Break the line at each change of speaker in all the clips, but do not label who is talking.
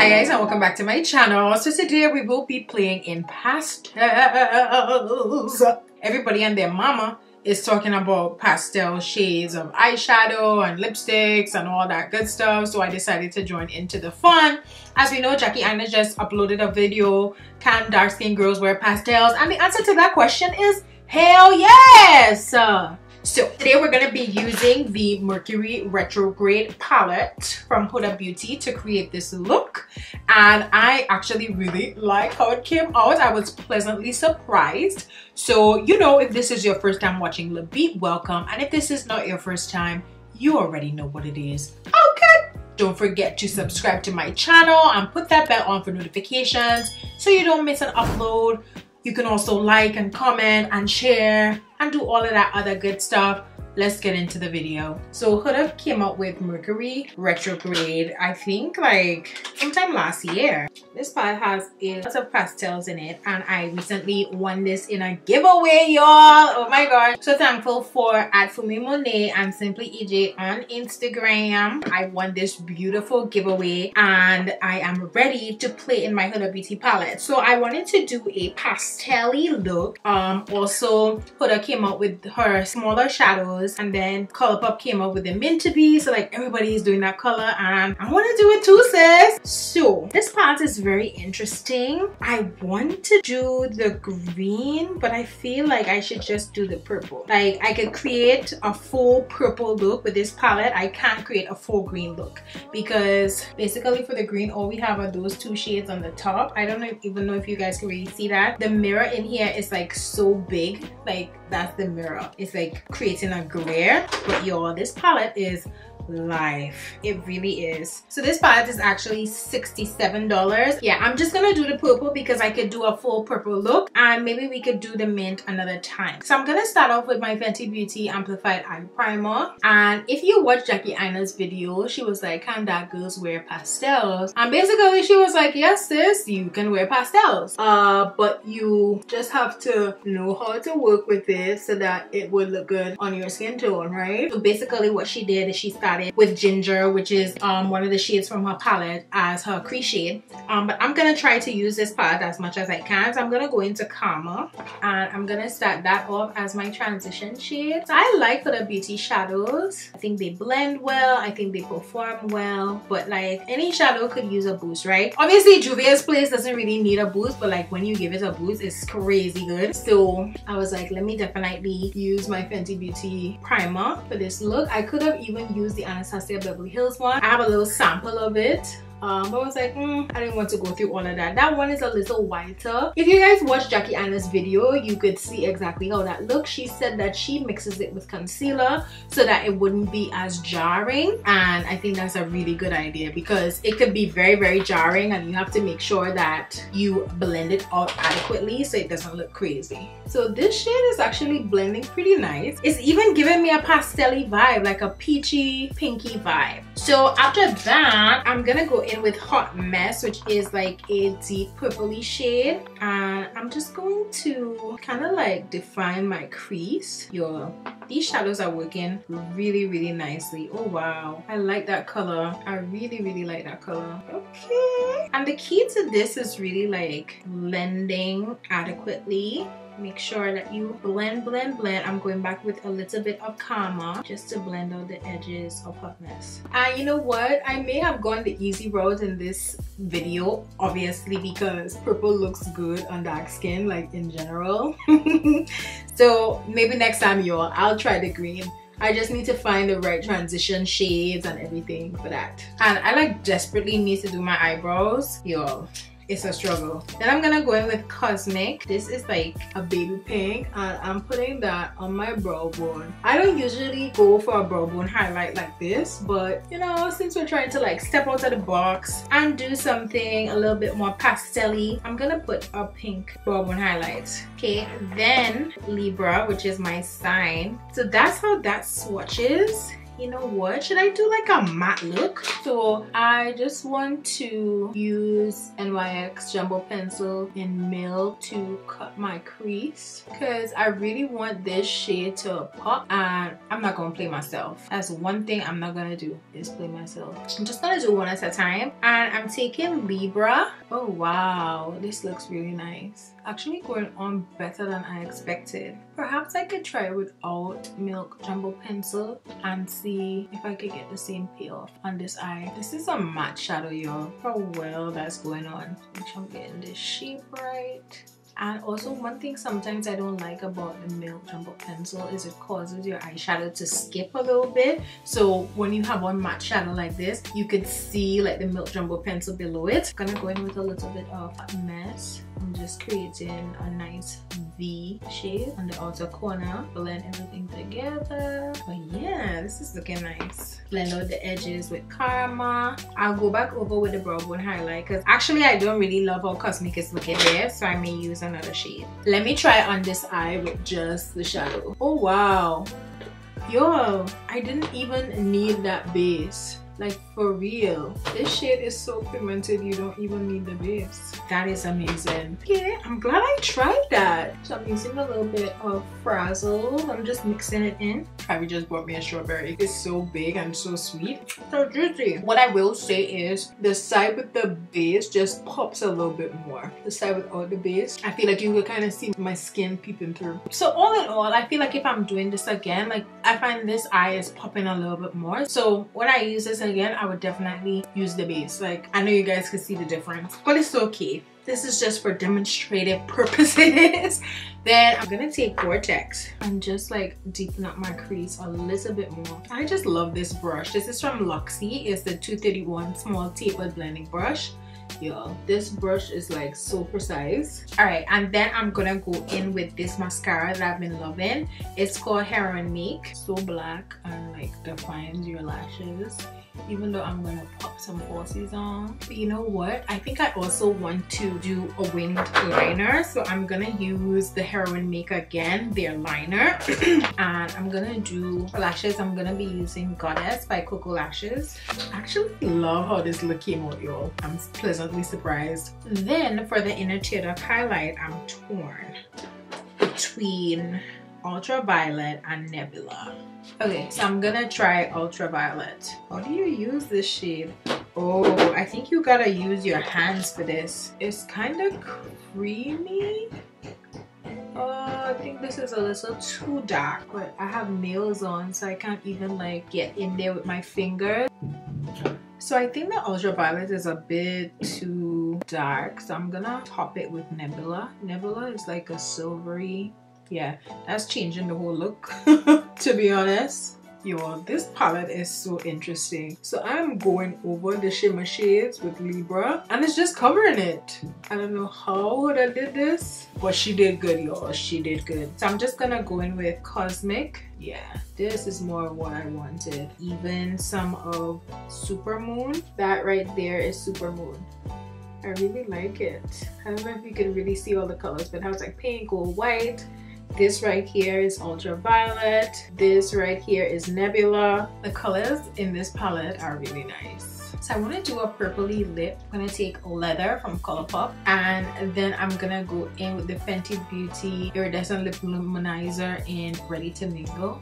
guys, and welcome back to my channel. So today we will be playing in pastels. Everybody and their mama is talking about pastel shades of eyeshadow and lipsticks and all that good stuff, so I decided to join into the fun. As we know, Jackie Aina just uploaded a video, can dark skinned girls wear pastels? And the answer to that question is hell yes! So today we're going to be using the Mercury Retrograde palette from Huda Beauty to create this look, and I actually really like how it came out. I was pleasantly surprised. So you know, if this is your first time watching Lip Beat, welcome, and if this is not your first time, you already know what it is. Okay, don't forget to subscribe to my channel and put that bell on for notifications so you don't miss an upload. You can also like and comment and share and do all of that other good stuff. Let's get into the video. So Huda came out with Mercury Retrograde, I think like sometime last year. This palette has a lot of pastels in it, and I recently won this in a giveaway, y'all. Oh my god. So thankful for @FumiMonet and Simply EJ on Instagram. I won this beautiful giveaway and I am ready to play in my Huda Beauty palette. So I wanted to do a pastel-y look. Also Huda came out with her smaller shadows, and then Colourpop came up with the Minty Bee, so like everybody is doing that color and I want to do it too, sis. So this palette is very interesting. I want to do the green, but I feel like I should just do the purple. Like I could create a full purple look with this palette. I can't create a full green look because basically for the green all we have are those two shades on the top. I don't even know if you guys can really see that. The mirror in here is like so big, like that's the mirror. It's like creating a glare, but y'all, this palette is life. It really is. So this palette is actually $67. Yeah, I'm just gonna do the purple because I could do a full purple look, and maybe we could do the mint another time. So I'm gonna start off with my Fenty Beauty Amplified Eye Primer. And if you watch Jackie Aina's video, she was like, can dark girls wear pastels? And basically she was like, yes sis, you can wear pastels, but you just have to know how to work with it so that it would look good on your skin tone, right? So basically what she did is she started with Ginger, which is one of the shades from her palette, as her crease shade. But I'm gonna try to use this palette as much as I can. So I'm gonna go into Karma and I'm gonna start that off as my transition shade. So I like Huda Beauty shadows. I think they blend well, I think they perform well, but like any shadow could use a boost, right? Obviously Juvia's Place doesn't really need a boost, but like when you give it a boost, it's crazy good. So I was like, let me definitely use my Fenty Beauty primer for this look. I could have even used the Anastasia Beverly Hills one. I have a little sample of it. But I was like, I didn't want to go through all of that. That one is a little whiter. If you guys watch Jackie Aina's video, you could see exactly how that looks. She said that she mixes it with concealer so that it wouldn't be as jarring, and I think that's a really good idea because it could be very, very jarring, and you have to make sure that you blend it out adequately so it doesn't look crazy. So this shade is actually blending pretty nice. It's even giving me a pastel-y vibe, like a peachy, pinky vibe. So after that, I'm gonna go in with Hot Mess, which is like a deep purpley shade, and I'm just going to kind of like define my crease. Yo, these shadows are working really, really nicely. Oh wow, I like that color. I really, really like that color. Okay, and the key to this is really like blending adequately. Make sure that you blend, blend, blend. I'm going back with a little bit of Karma just to blend out the edges of Hot Mess. And you know what? I may have gone the easy route in this video, obviously, because purple looks good on dark skin, like in general. So maybe next time, y'all, I'll try the green. I just need to find the right transition shades and everything for that. And I like desperately need to do my eyebrows. Y'all, it's a struggle. Then I'm gonna go in with Cosmic. This is like a baby pink, and I'm putting that on my brow bone. I don't usually go for a brow bone highlight like this, but you know, since we're trying to like step out of the box and do something a little bit more pastel-y, I'm gonna put a pink brow bone highlight. Okay, then Libra, which is my sign. So that's how that swatches. you know what, should I do like a matte look? So I just want to use NYX Jumbo Pencil in Milk to cut my crease because I really want this shade to pop, and I'm not gonna play myself. That's one thing I'm not gonna do, is play myself. I'm just gonna do one at a time, and I'm taking Libra. Oh wow, this looks really nice. Actually going on better than I expected. Perhaps I could try without Milk Jumbo Pencil and see if I could get the same payoff on this eye. This is a matte shadow, y'all. How well that's going on. Make sure I'm getting this shape right. And also one thing sometimes I don't like about the Milk Jumbo Pencil is it causes your eyeshadow to skip a little bit. So when you have one matte shadow like this, you could see like the Milk Jumbo Pencil below it. I'm gonna go in with a little bit of mess. I'm just creating a nice V shape on the outer corner. Blend everything together. But yeah, this is looking nice. Blend out the edges with Karma. I'll go back over with the brow bone highlight because actually I don't really love how Cosmic is looking there, so I may use another shade. Let me try on this eye with just the shadow. Oh wow, yo, I didn't even need that base. Like for real, this shade is so pigmented you don't even need the base. That is amazing. Okay, I'm glad I tried that. So I'm using a little bit of Frazzle. I'm just mixing it in. Abby just bought me a strawberry. It's so big and so sweet, so juicy. What I will say is the side with the base just pops a little bit more. The side without the base, I feel like you will kind of see my skin peeping through. So all in all, I feel like if I'm doing this again, like I find this eye is popping a little bit more. So when I use this again, I would definitely use the base. Like I know you guys can see the difference, but it's okay. This is just for demonstrative purposes. Then I'm gonna take Vortex and just like deepen up my crease a little bit more. I just love this brush. This is from Luxie. It's the 231 small tapered blending brush. Yo, this brush is like so precise. All right, and then I'm gonna go in with this mascara that I've been loving. It's called Heroin Make. So black and like defines your lashes, even though I'm gonna pop some falsies on. But you know what, I think I also want to do a winged liner, so I'm gonna use the Heroin Make again, their liner. And I'm gonna do lashes. I'm gonna be using Goddess by Coco Lashes. I actually love how this look came out, y'all. I'm pleasantly surprised. Then for the inner tear duct highlight, I'm torn between Ultraviolet and Nebula. Okay, so I'm gonna try Ultraviolet. How do you use this shade? Oh, I think you gotta use your hands for this. It's kind of creamy. I think this is a little too dark, but I have nails on, so I can't even like get in there with my fingers. So I think the Ultraviolet is a bit too dark, so I'm gonna top it with Nebula. Nebula is like a silvery. Yeah, that's changing the whole look, to be honest. Yo, this palette is so interesting. So I'm going over the shimmer shades with Libra, and it's just covering it. I don't know how Huda did this, but she did good, y'all. She did good. So I'm just gonna go in with Cosmic. Yeah, this is more of what I wanted. Even some of Supermoon. That right there is Supermoon. I really like it. I don't know if you can really see all the colors, but it has like pink, gold, white. This right here is Ultraviolet. This right here is Nebula. The colors in this palette are really nice. So I want to do a purpley lip. I'm going to take Leather from Colourpop, and then I'm going to go in with the Fenty Beauty Iridescent Lip Luminizer in Ready to Mingle.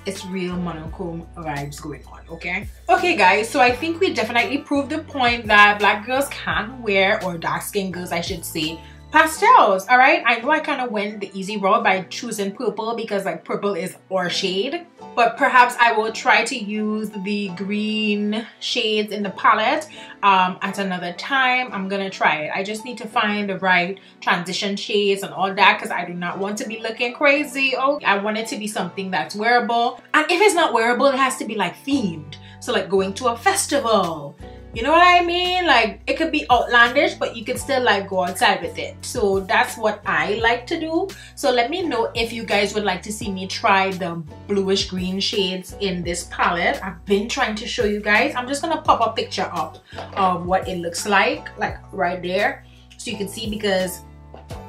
It's real monochrome vibes going on, okay? Okay guys, so I think we definitely proved the point that black girls can wear, or dark skinned girls I should say, pastels. All right, I know I kind of went the easy route by choosing purple because like purple is our shade, but perhaps I will try to use the green shades in the palette at another time. I'm gonna try it. I just need to find the right transition shades and all that because I do not want to be looking crazy. Oh, I want it to be something that's wearable, and if it's not wearable, it has to be like themed. So like going to a festival. You know what I mean? Like it could be outlandish, but you could still like go outside with it. So that's what I like to do. So let me know if you guys would like to see me try the bluish green shades in this palette. I've been trying to show you guys. I'm just gonna pop a picture up of what it looks like right there, so you can see, because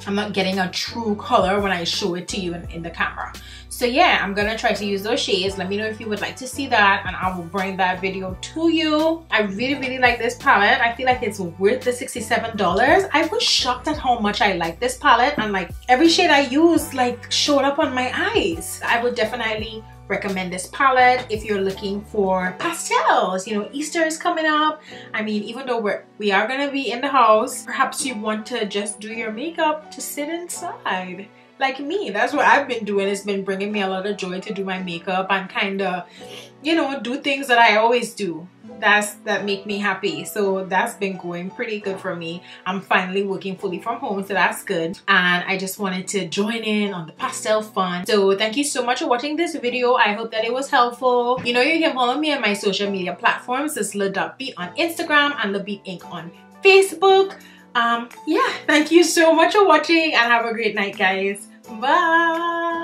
I'm not getting a true color when I show it to you in the camera. So yeah, I'm gonna try to use those shades. Let me know if you would like to see that, and I will bring that video to you. I really like this palette. I feel like it's worth the $67. I was shocked at how much I like this palette, and like every shade I used like showed up on my eyes. I would definitely recommend this palette if you're looking for pastels. You know, Easter is coming up. I mean, even though we are gonna be in the house, perhaps you want to just do your makeup to sit inside. Like me, that's what I've been doing. It's been bringing me a lot of joy to do my makeup and kind of, you know, do things that I always do that make me happy. So that's been going pretty good for me. I'm finally working fully from home, so that's good. And I just wanted to join in on the pastel fun. So thank you so much for watching this video. I hope that it was helpful. You know, you can follow me on my social media platforms. It's le.beat on Instagram and le.beat Inc on Facebook. Yeah, thank you so much for watching, and have a great night, guys. Bye.